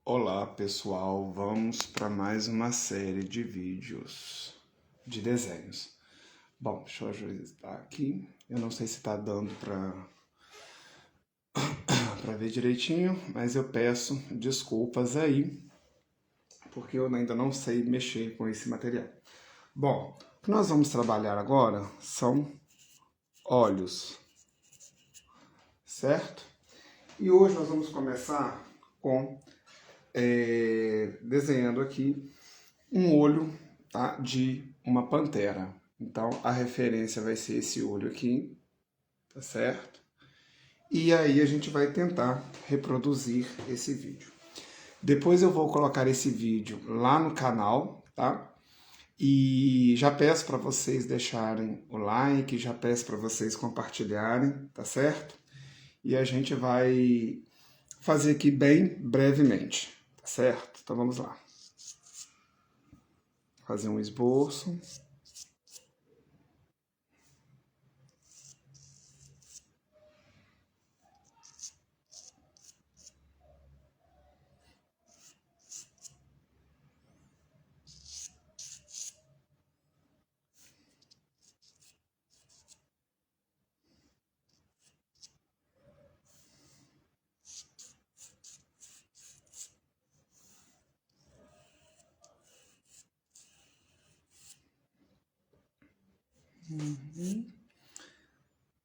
Olá pessoal, vamos para mais uma série de vídeos de desenhos. Bom, deixa eu ajustar aqui. Eu não sei se está dando para ver direitinho, mas eu peço desculpas aí, porque eu ainda não sei mexer com esse material. Bom, o que nós vamos trabalhar agora são olhos, certo? E hoje nós vamos começar com desenhando aqui um olho, tá, de uma pantera. Então a referência vai ser esse olho aqui, tá certo? E aí a gente vai tentar reproduzir esse vídeo. Depois eu vou colocar esse vídeo lá no canal, tá? E já peço para vocês deixarem o like, já peço para vocês compartilharem, tá certo? E a gente vai fazer aqui bem brevemente, tá certo? Então vamos lá. Fazer um esboço.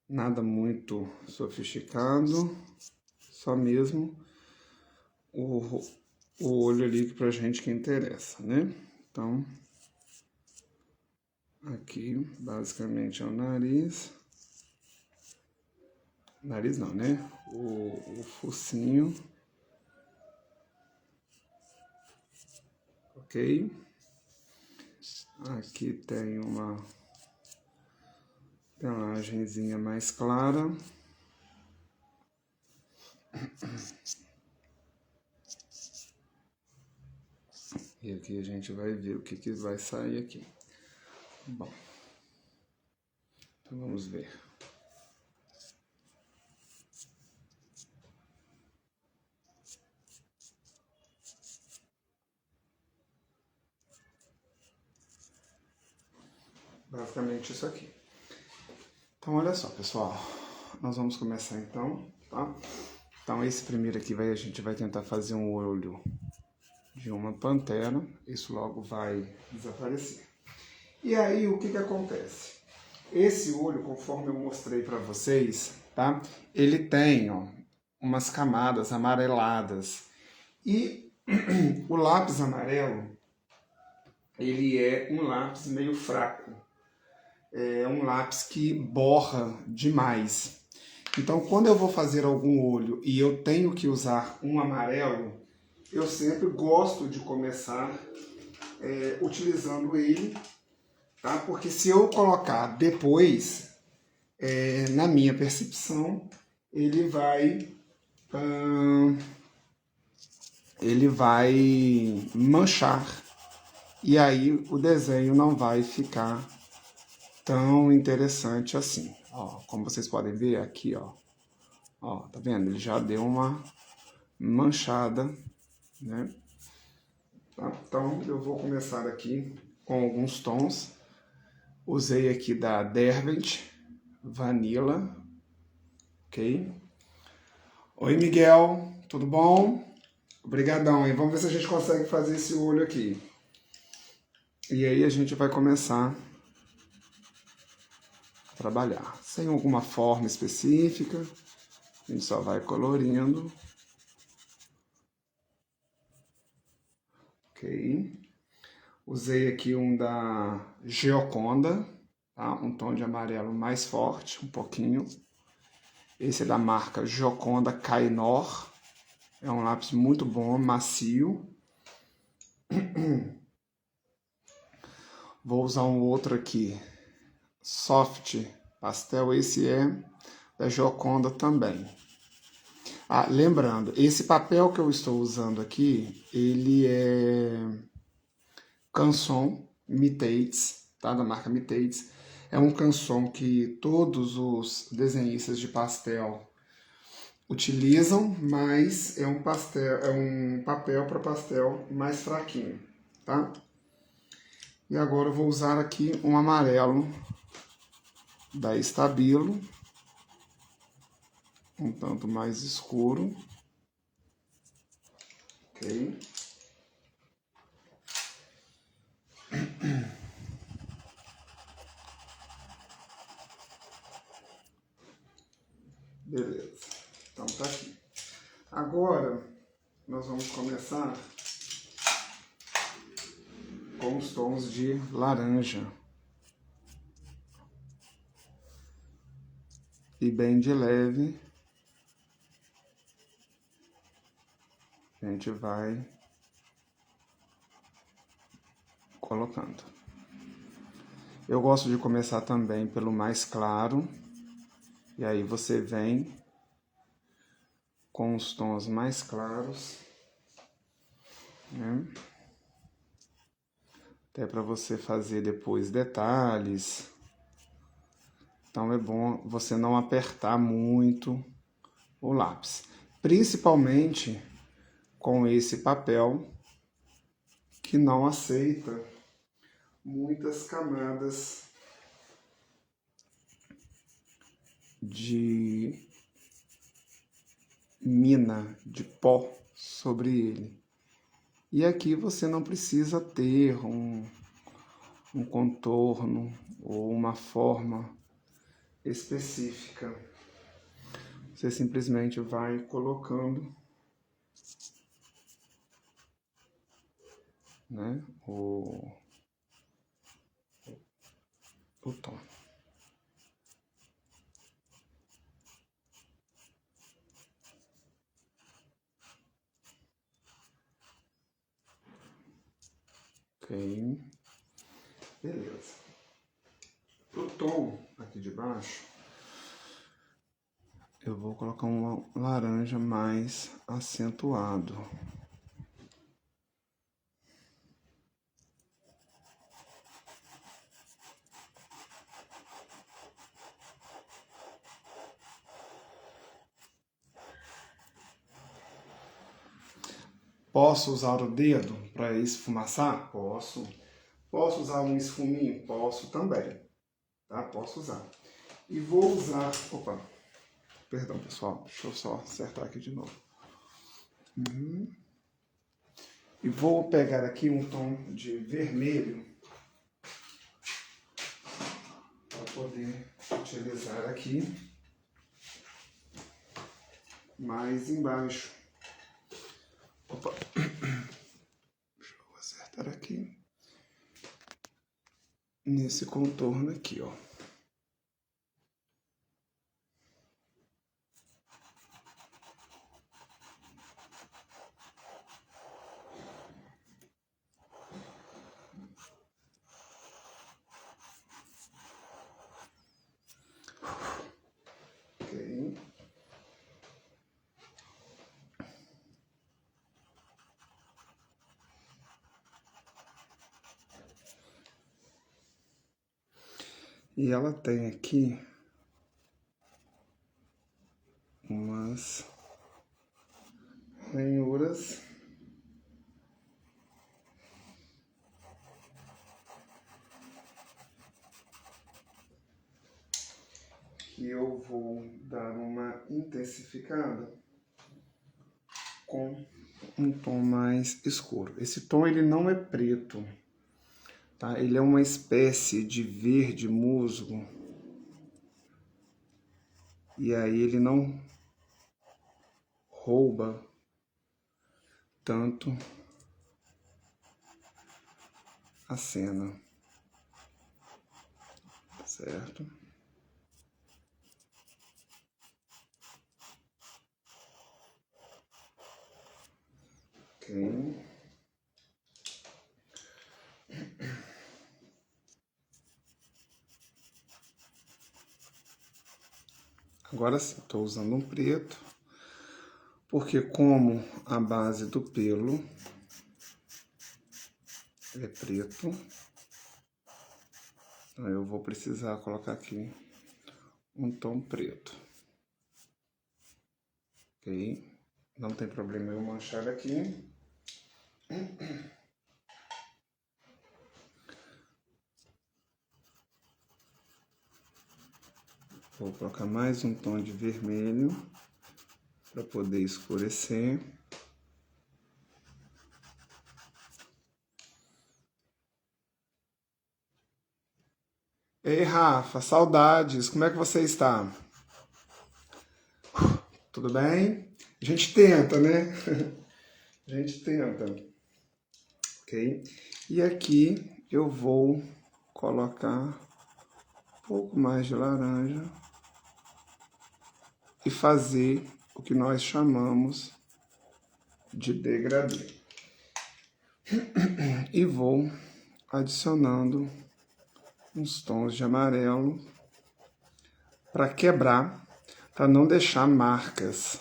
Nada muito sofisticado, só mesmo o olho ali pra gente que interessa, né? Então, aqui basicamente é o nariz. Nariz não, né? O focinho. Ok? Aqui tem uma pelagenzinha mais clara. E aqui a gente vai ver o que vai sair aqui. Bom, então vamos ver. Basicamente isso aqui. Então olha só, pessoal. Nós vamos começar então, tá? Então esse primeiro aqui a gente vai tentar fazer um olho de uma pantera. Isso logo vai desaparecer. E aí o que acontece? Esse olho, conforme eu mostrei para vocês, tá? Ele tem, ó, umas camadas amareladas. E o lápis amarelo, ele é um lápis meio fraco. É um lápis que borra demais. Então, quando eu vou fazer algum olho e eu tenho que usar um amarelo, eu sempre gosto de começar utilizando ele, tá? Porque se eu colocar depois, na minha percepção, ele vai manchar e aí o desenho não vai ficar tão interessante assim. Ó, como vocês podem ver aqui, ó, tá vendo? Ele já deu uma manchada, né? Tá? Então eu vou começar aqui com alguns tons. Usei aqui da Derwent Vanilla, ok? Oi, Miguel, tudo bom? Obrigadão, hein? Vamos ver se a gente consegue fazer esse olho aqui. E aí a gente vai começar a trabalhar. Sem alguma forma específica, a gente só vai colorindo. Ok. Usei aqui um da Gioconda, tá? Um tom de amarelo mais forte, um pouquinho. Esse é da marca Gioconda Kainor. É um lápis muito bom, macio. Vou usar um outro aqui, Soft Pastel. Esse é da Gioconda também. Ah, lembrando, esse papel que eu estou usando aqui, ele é Canson Mitates, tá? Da marca Mitates. É um canson que todos os desenhistas de pastel utilizam, mas é um papel para pastel mais fraquinho, tá? E agora eu vou usar aqui um amarelo da Stabilo, um tanto mais escuro, ok? Beleza, então tá aqui. Agora nós vamos começar com os tons de laranja. E bem de leve, a gente vai colocando. Eu gosto de começar também pelo mais claro, e aí você vem com os tons mais claros, né? Até para você fazer depois detalhes. Então é bom você não apertar muito o lápis, principalmente com esse papel que não aceita muitas camadas de mina, de pó sobre ele. E aqui você não precisa ter um contorno ou uma forma específica. Você simplesmente vai colocando, né, o tom. Ok, beleza. O tom aqui de baixo, eu vou colocar um laranja mais acentuado. Posso usar o dedo para esfumaçar? Posso. Posso usar um esfuminho? Posso também, tá? Posso usar. E vou usar... Opa, perdão, pessoal. Deixa eu só acertar aqui de novo. E vou pegar aqui um tom de vermelho para poder utilizar aqui mais embaixo. Opa. Deixa eu acertar aqui. Nesse contorno aqui, ó. Ok. E ela tem aqui umas ranhuras que eu vou dar uma intensificada com um tom mais escuro. Esse tom ele não é preto, tá? Ele é uma espécie de verde musgo. E aí ele não rouba tanto a cena, certo? Ok. Agora sim, estou usando um preto, porque como a base do pelo é preto, eu vou precisar colocar aqui um tom preto. ok? Não tem problema eu manchar aqui. Vou colocar mais um tom de vermelho para poder escurecer. Ei, Rafa, saudades, como é que você está? Tudo bem? A gente tenta, né? A gente tenta, ok? E aqui eu vou colocar um pouco mais de laranja e fazer o que nós chamamos de degradê. E vou adicionando uns tons de amarelo para quebrar, para não deixar marcas.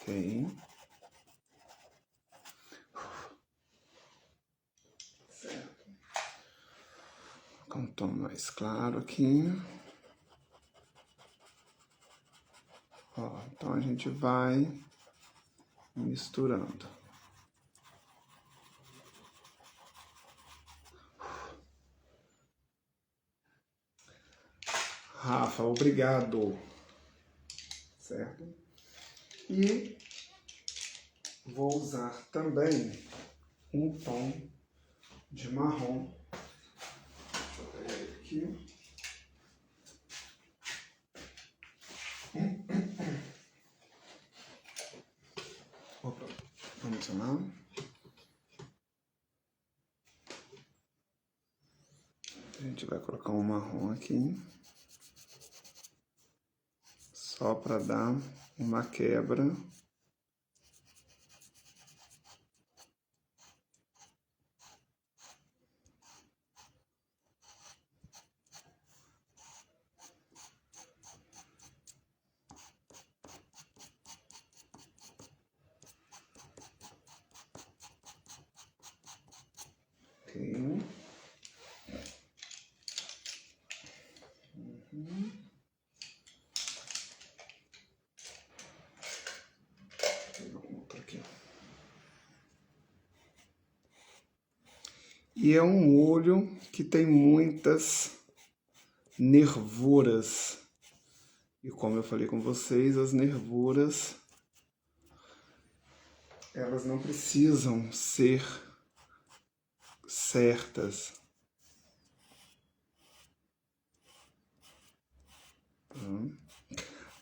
Ok? Certo. Com um tom mais claro aqui. Ó, então a gente vai misturando. Rafa, obrigado. Certo? E vou usar também um tom de marrom. Deixa eu pegar ele aqui. Opa, vamos adicionar. A gente vai colocar um marrom aqui. Só para dar uma quebra. Ok. Outro aqui. E é um olho que tem muitas nervuras. E como eu falei com vocês, as nervuras, elas não precisam ser certas.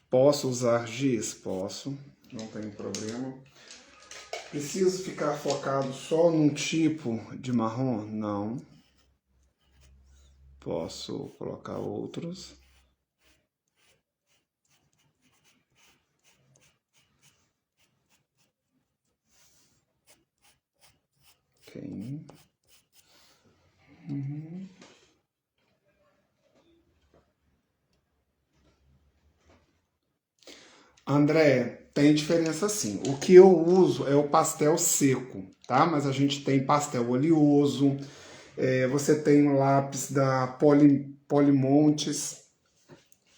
Posso usar giz? Posso, não tem problema. Preciso ficar focado só num tipo de marrom? Não. Posso colocar outros. Ok. André, tem diferença sim. O que eu uso é o pastel seco, tá? Mas a gente tem pastel oleoso, você tem o lápis da Polimontes,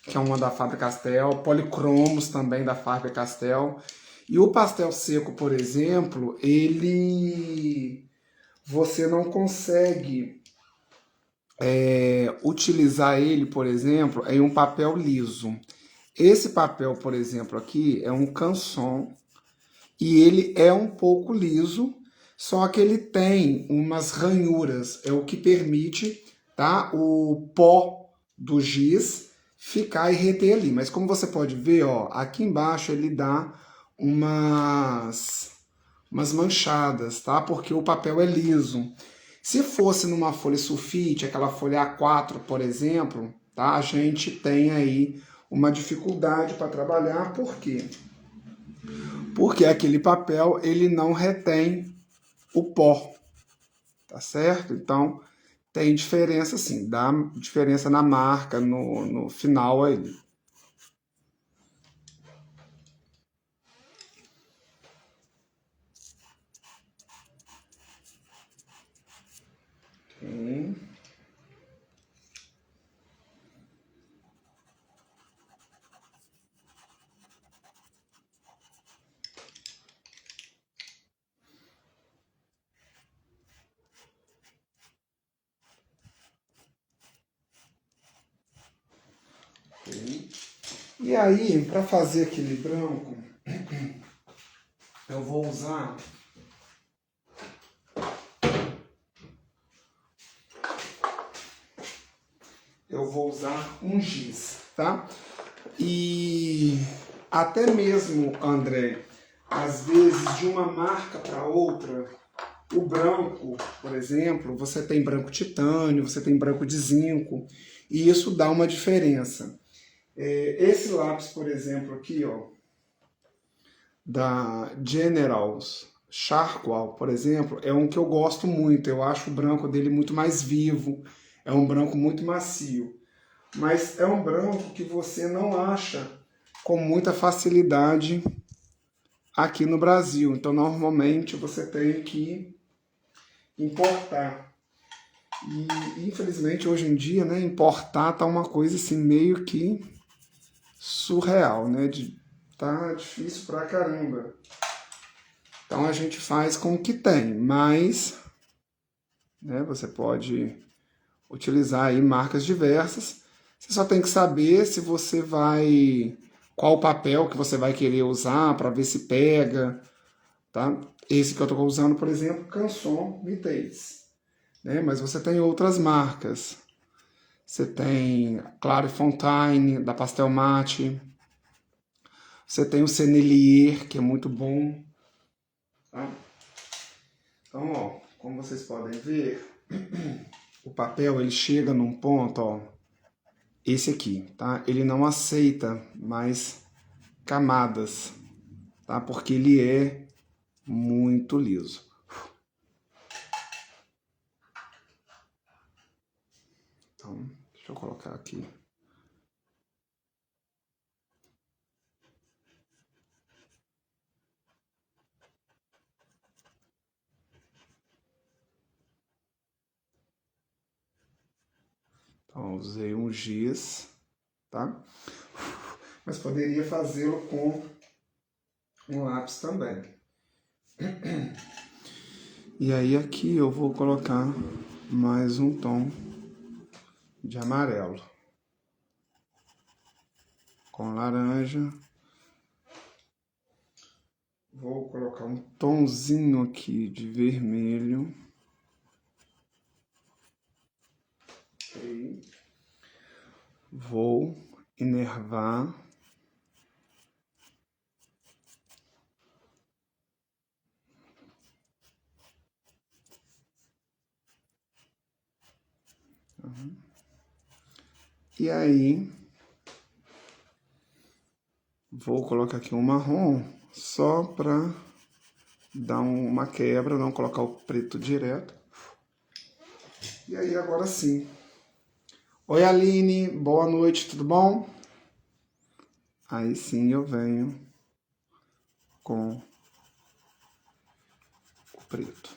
que é uma da Faber-Castell, Policromos também da Faber-Castell. E o pastel seco, por exemplo, ele você não consegue utilizar ele, por exemplo, em um papel liso. Esse papel, por exemplo, aqui é um Canson e ele é um pouco liso, só que ele tem umas ranhuras, é o que permite, tá, o pó do giz ficar e reter ali. Mas como você pode ver, ó, aqui embaixo ele dá umas manchadas, tá? Porque o papel é liso. Se fosse numa folha sulfite, aquela folha A4, por exemplo, tá? A gente tem aí uma dificuldade para trabalhar, por quê? Porque aquele papel ele não retém o pó, tá certo? Então tem diferença sim, dá diferença na marca, no final aí. Ok. E aí, para fazer aquele branco, eu vou usar um giz, tá? E até mesmo, André, às vezes de uma marca para outra, o branco, por exemplo, você tem branco titânio, você tem branco de zinco, e isso dá uma diferença. Esse lápis, por exemplo, aqui, ó, da Generals Charcoal, por exemplo, é um que eu gosto muito. Eu acho o branco dele muito mais vivo, é um branco muito macio. Mas é um branco que você não acha com muita facilidade aqui no Brasil. Então, normalmente, você tem que importar. E, infelizmente, hoje em dia, né, importar tá uma coisa assim meio que surreal, né? Tá difícil pra caramba. Então, a gente faz com o que tem, mas, né, você pode utilizar aí marcas diversas. Você só tem que saber se você vai, qual o papel que você vai querer usar para ver se pega, tá? Esse que eu estou usando, por exemplo, Canson Mitates, né? Mas você tem outras marcas. Você tem Clairefontaine, da Pastel Mate. Você tem o Sennelier, que é muito bom, tá? Então, ó, como vocês podem ver, o papel ele chega num ponto, ó, esse aqui, tá? Ele não aceita mais camadas, tá? Porque ele é muito liso. Então, deixa eu colocar aqui. Então, usei um giz, tá? Mas poderia fazê-lo com um lápis também. E aí aqui eu vou colocar mais um tom de amarelo. Com laranja. Vou colocar um tomzinho aqui de vermelho. Okay. Vou enervar. E aí, vou colocar aqui um marrom só para dar uma quebra, não colocar o preto direto. E aí, agora sim. Oi, Aline, boa noite, tudo bom? Aí sim eu venho com o preto.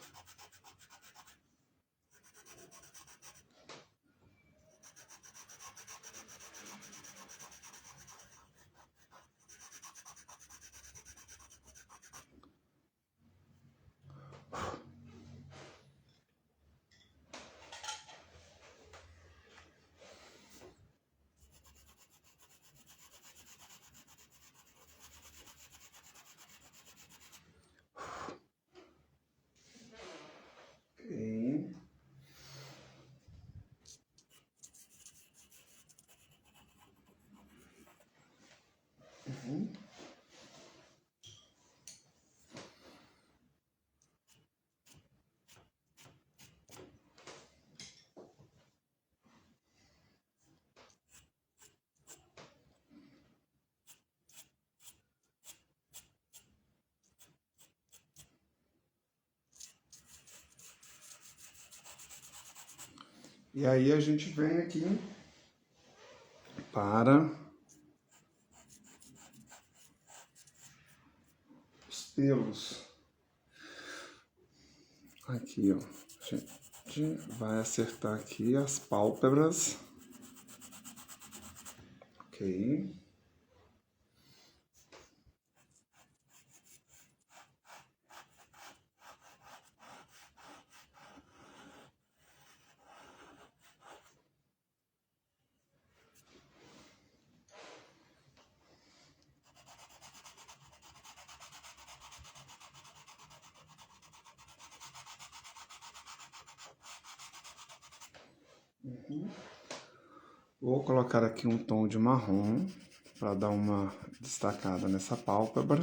Ok. Uhum. E aí a gente vem aqui para os pelos. Aqui, ó. A gente vai acertar aqui as pálpebras. Ok. Vou colocar aqui um tom de marrom para dar uma destacada nessa pálpebra.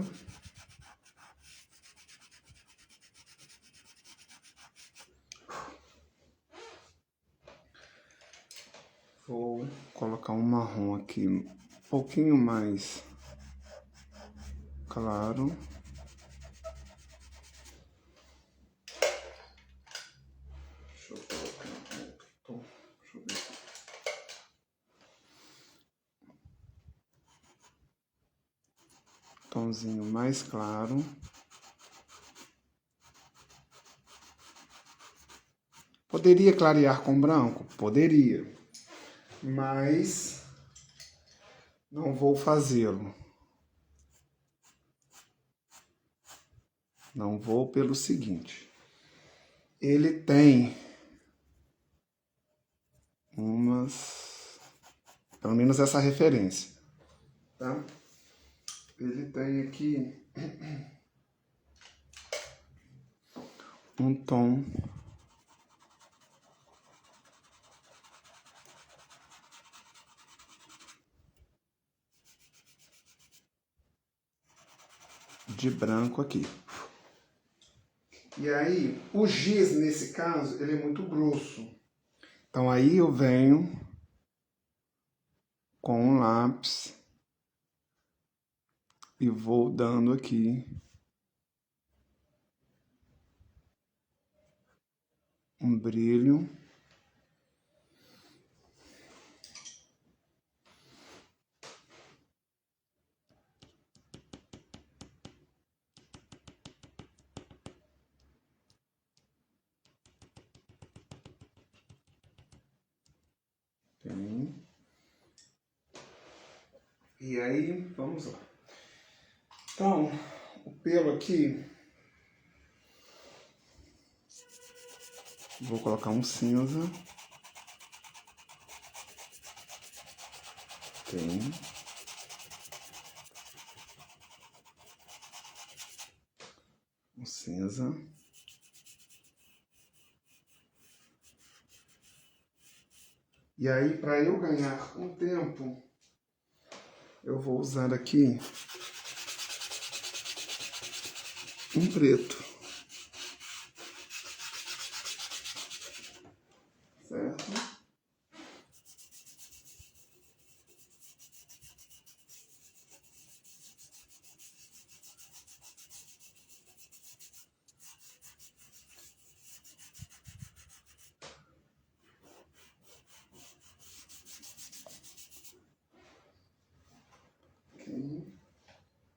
Vou colocar um marrom aqui um pouquinho mais claro. Deixa eu colocar um outro tom. Deixa eu ver aqui. Tomzinho mais claro. Poderia clarear com branco? Poderia. Mas não vou fazê-lo. Não vou pelo seguinte. Ele tem pelo menos essa referência, tá? Ele tem aqui um tom de branco aqui. E aí, o giz, nesse caso, ele é muito grosso. Então, aí eu venho com um lápis e vou dando aqui um brilho. E aí, vamos lá. Então, o pelo aqui, vou colocar um cinza. Um cinza. E aí, para eu ganhar um tempo, eu vou usar aqui um preto. Certo?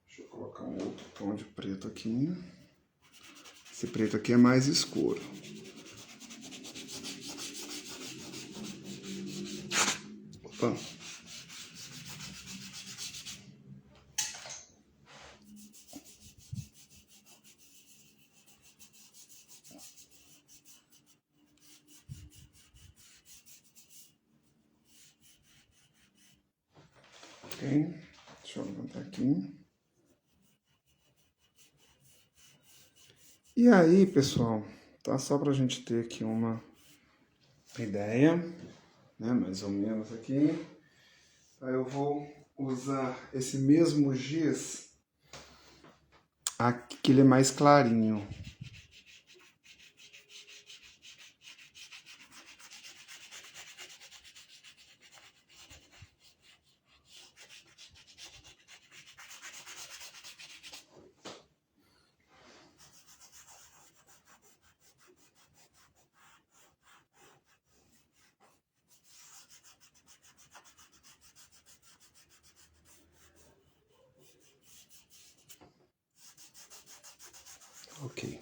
Deixa eu colocar um outro tom de preto aqui. Esse preto aqui é mais escuro. Opa. Ok, deixa eu levantar aqui. E aí, pessoal, tá? Só pra gente ter aqui uma ideia, né? Mais ou menos aqui. Aí eu vou usar esse mesmo giz aqui, que ele é mais clarinho. Ok.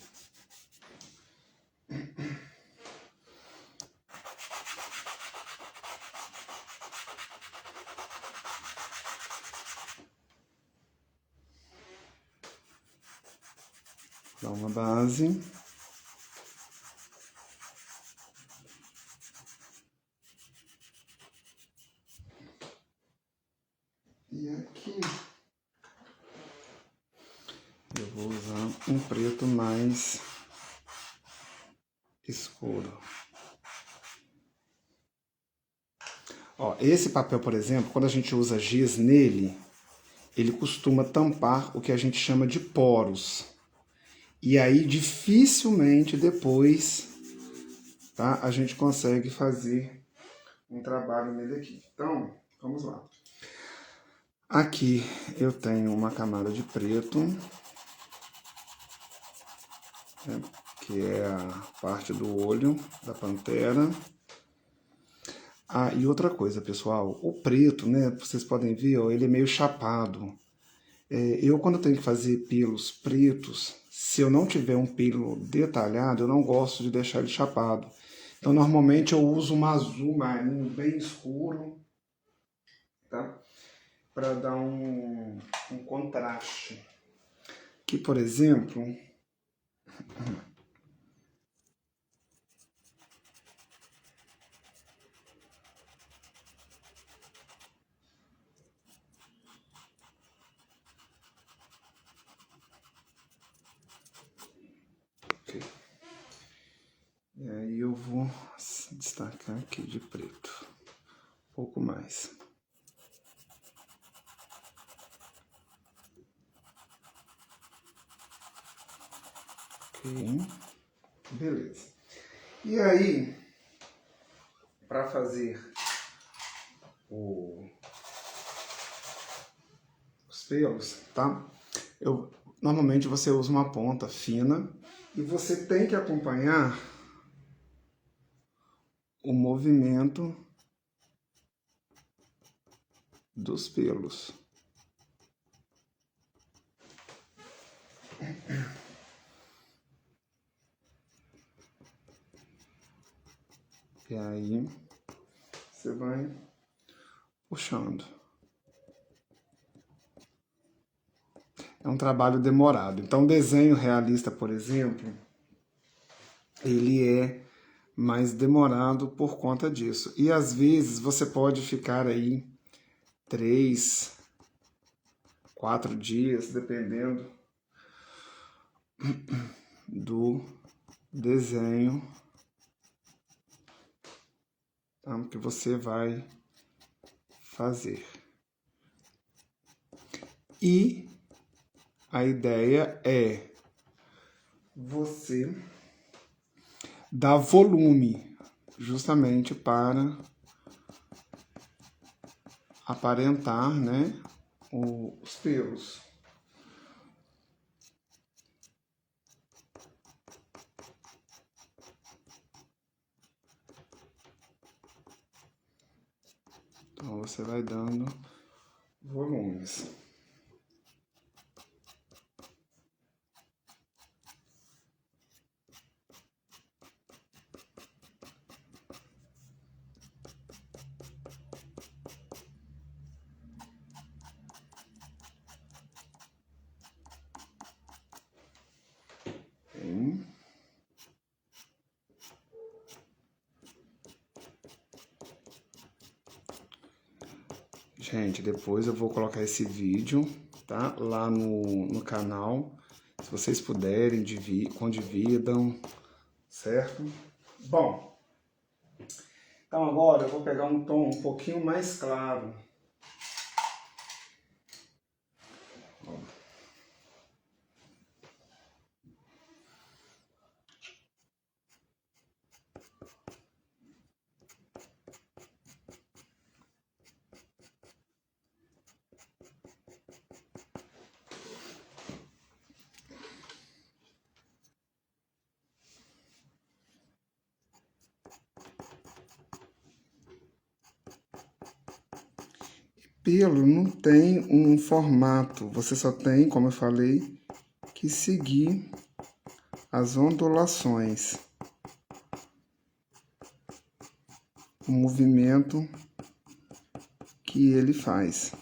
Dá uma base. E aqui eu vou usar um preto mais escuro. Ó, esse papel, por exemplo, quando a gente usa giz nele, ele costuma tampar o que a gente chama de poros. E aí, dificilmente depois, tá, a gente consegue fazer um trabalho nele aqui. Então, vamos lá. Aqui eu tenho uma camada de preto, né, que é a parte do olho da pantera. Ah, e outra coisa, pessoal, o preto, né, vocês podem ver, ó, ele é meio chapado. Eu, quando tenho que fazer pelos pretos, se eu não tiver um pelo detalhado, eu não gosto de deixar ele chapado. Então, normalmente eu uso um azul marinho bem escuro, tá? Para dar um contraste. Aqui, por exemplo, okay. E aí eu vou destacar aqui de preto, um pouco mais. Ok, beleza. E aí, para fazer os pelos, tá? Normalmente você usa uma ponta fina e você tem que acompanhar o movimento dos pelos. E aí você vai puxando. É um trabalho demorado. Então, o desenho realista, por exemplo, ele é mais demorado por conta disso. E às vezes você pode ficar aí 3, 4 dias, dependendo do desenho, tá, que você vai fazer. E a ideia é você dar volume, justamente para aparentar, né, os pelos. Então você vai dando volumes. Gente, depois eu vou colocar esse vídeo, tá? Lá no canal. Se vocês puderem, condividam, certo? Bom, então agora eu vou pegar um tom um pouquinho mais claro. Pelo não tem um formato, você só tem, como eu falei, que seguir as ondulações, o movimento que ele faz.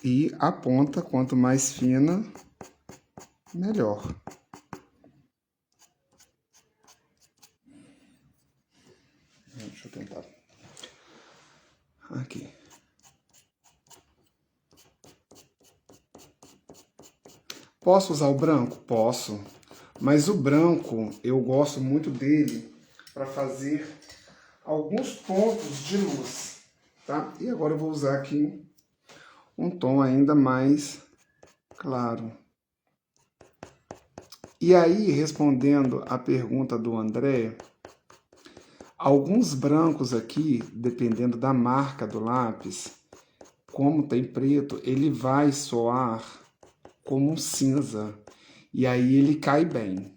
E a ponta, quanto mais fina, melhor. Deixa eu tentar. Aqui. Posso usar o branco? Posso. Mas o branco, eu gosto muito dele para fazer alguns pontos de luz, tá? E agora eu vou usar aqui um tom ainda mais claro. E aí, respondendo a pergunta do André, alguns brancos aqui, dependendo da marca do lápis, como tem preto, ele vai soar como um cinza. E aí ele cai bem.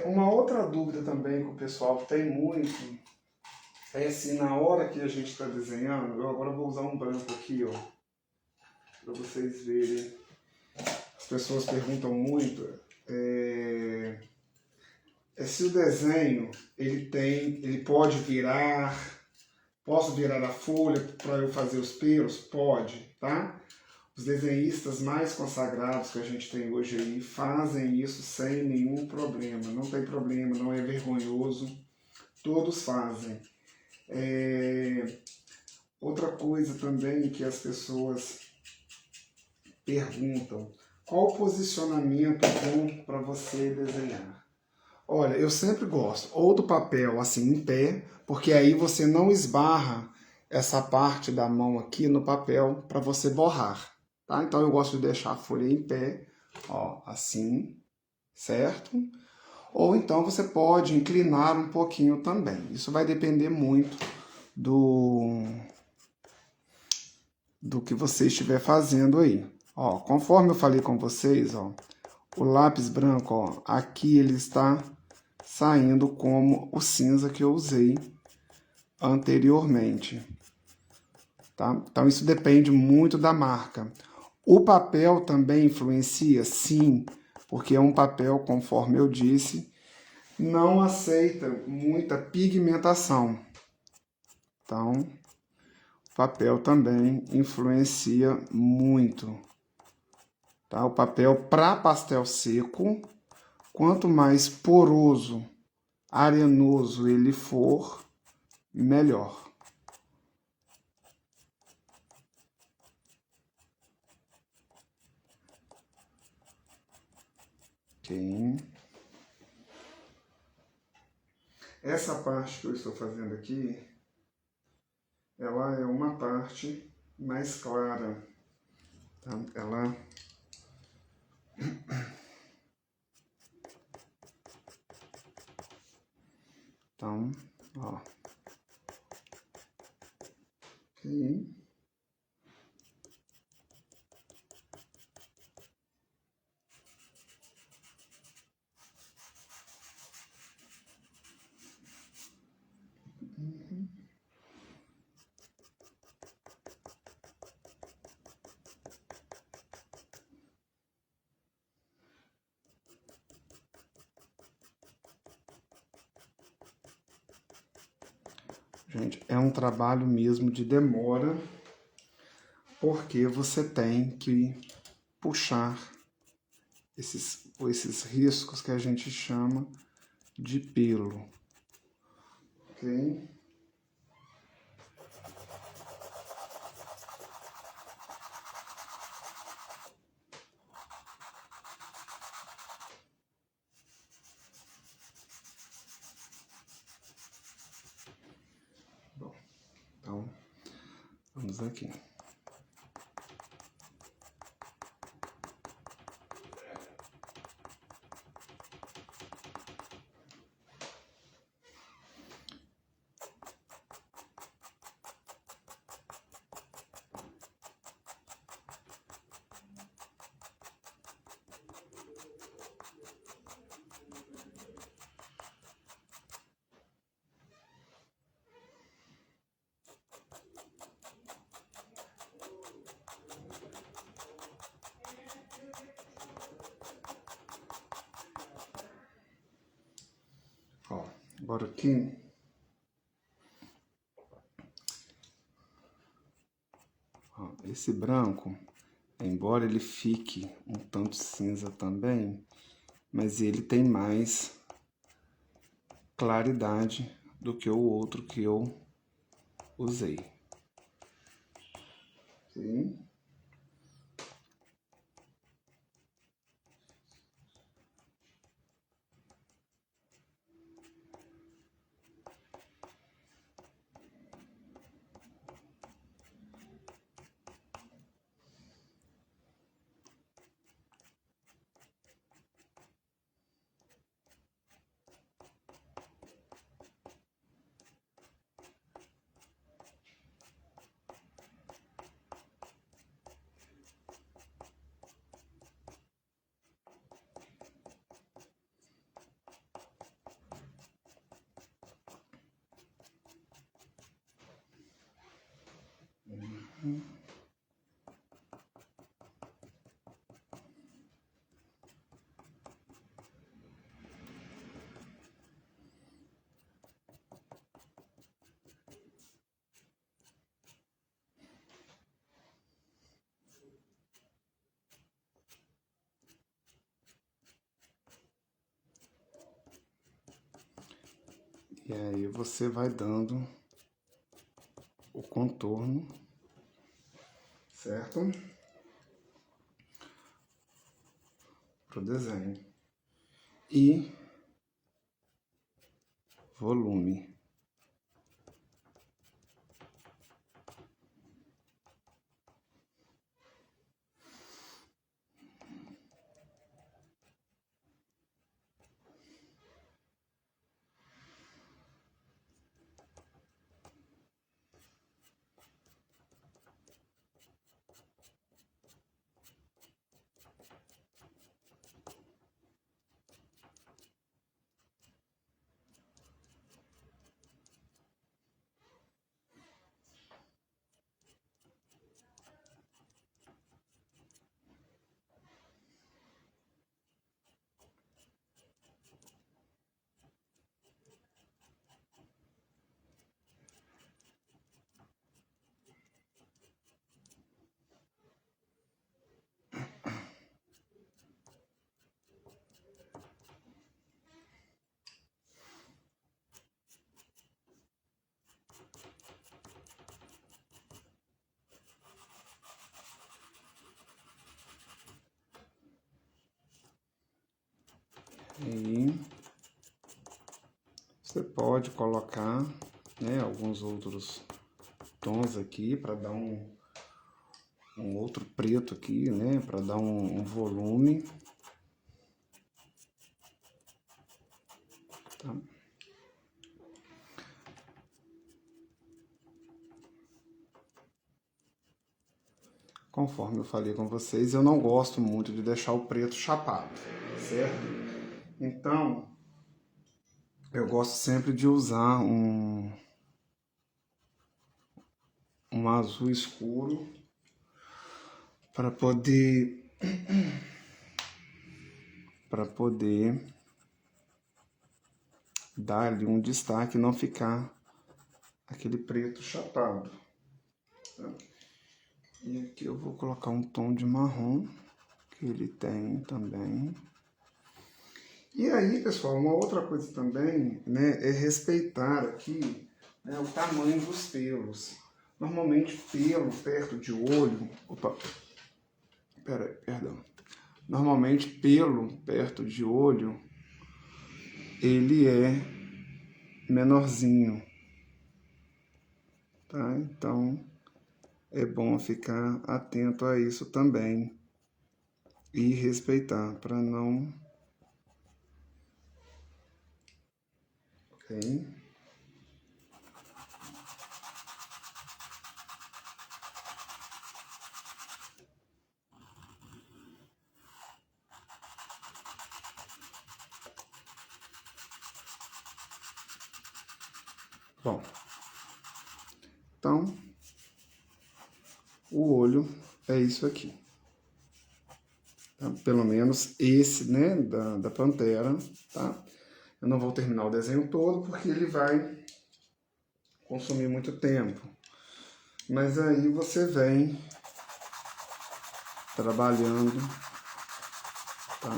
Uma outra dúvida também que o pessoal tem muito é se na hora que a gente está desenhando, eu agora vou usar um branco aqui, ó, para vocês verem. As pessoas perguntam muito se o desenho ele pode virar, posso virar a folha para eu fazer os pelos? Pode, tá? Os desenhistas mais consagrados que a gente tem hoje aí fazem isso sem nenhum problema. Não tem problema, não é vergonhoso. Todos fazem. Outra coisa também que as pessoas perguntam: qual o posicionamento bom para você desenhar? Olha, eu sempre gosto ou do papel assim em pé, porque aí você não esbarra essa parte da mão aqui no papel para você borrar. Tá? Então eu gosto de deixar a folha em pé, ó, assim, certo? Ou então você pode inclinar um pouquinho também. Isso vai depender muito do que você estiver fazendo aí. Ó, conforme eu falei com vocês, ó, o lápis branco, ó, aqui ele está saindo como o cinza que eu usei anteriormente. Tá? Então isso depende muito da marca. O papel também influencia? Sim, porque é um papel, conforme eu disse, não aceita muita pigmentação. Então, o papel também influencia muito. Tá? O papel para pastel seco, quanto mais poroso, arenoso ele for, melhor. Ok. Essa parte que eu estou fazendo aqui, ela é uma parte mais clara. Tá? Ela... Então, ó. Ok. Gente, é um trabalho mesmo de demora, porque você tem que puxar esses riscos que a gente chama de pelo. Ok? Bom, então, vamos aqui. Agora aqui, ó, esse branco, embora ele fique um tanto cinza também, mas ele tem mais claridade do que o outro que eu usei. Sim. E aí você vai dando o contorno, certo? Pro desenho. E volume. Aí você pode colocar, né, alguns outros tons aqui para dar um outro preto aqui, né, para dar um volume. Tá? Conforme eu falei com vocês, eu não gosto muito de deixar o preto chapado, certo? Então, eu gosto sempre de usar um azul escuro para poder dar ali um destaque e não ficar aquele preto chapado. Tá? E aqui eu vou colocar um tom de marrom, que ele tem também. E aí, pessoal, uma outra coisa também, né, é respeitar aqui, né, o tamanho dos pelos. Normalmente, pelo perto de olho... Opa! Perdão. Normalmente, pelo perto de olho, ele é menorzinho. Tá? Então, é bom ficar atento a isso também. E respeitar, para não... Ok? Bom, então, o olho é isso aqui. Tá? Pelo menos esse, né, da Pantera, tá? Eu não vou terminar o desenho todo porque ele vai consumir muito tempo. Mas aí você vem trabalhando, tá?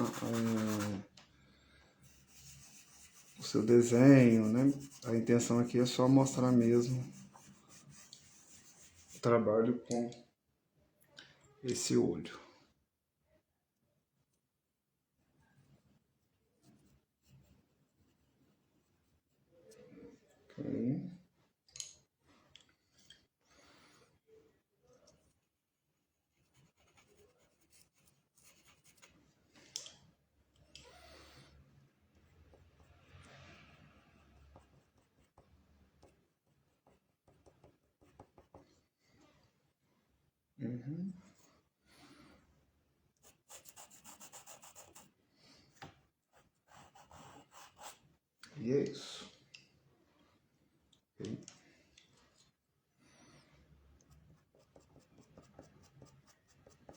O seu desenho, né? A intenção aqui é só mostrar mesmo o trabalho com esse olho. Ok. Uhum. E é isso. Okay.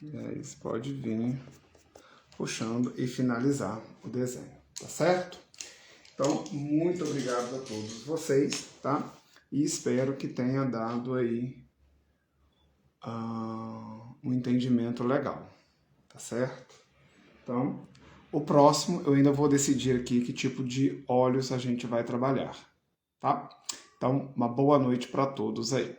E aí você pode vir puxando e finalizar o desenho, tá certo? Então, muito obrigado a todos vocês, tá? E espero que tenha dado aí um entendimento legal, tá certo? Então, o próximo eu ainda vou decidir aqui que tipo de olhos a gente vai trabalhar, tá? Então, uma boa noite para todos aí.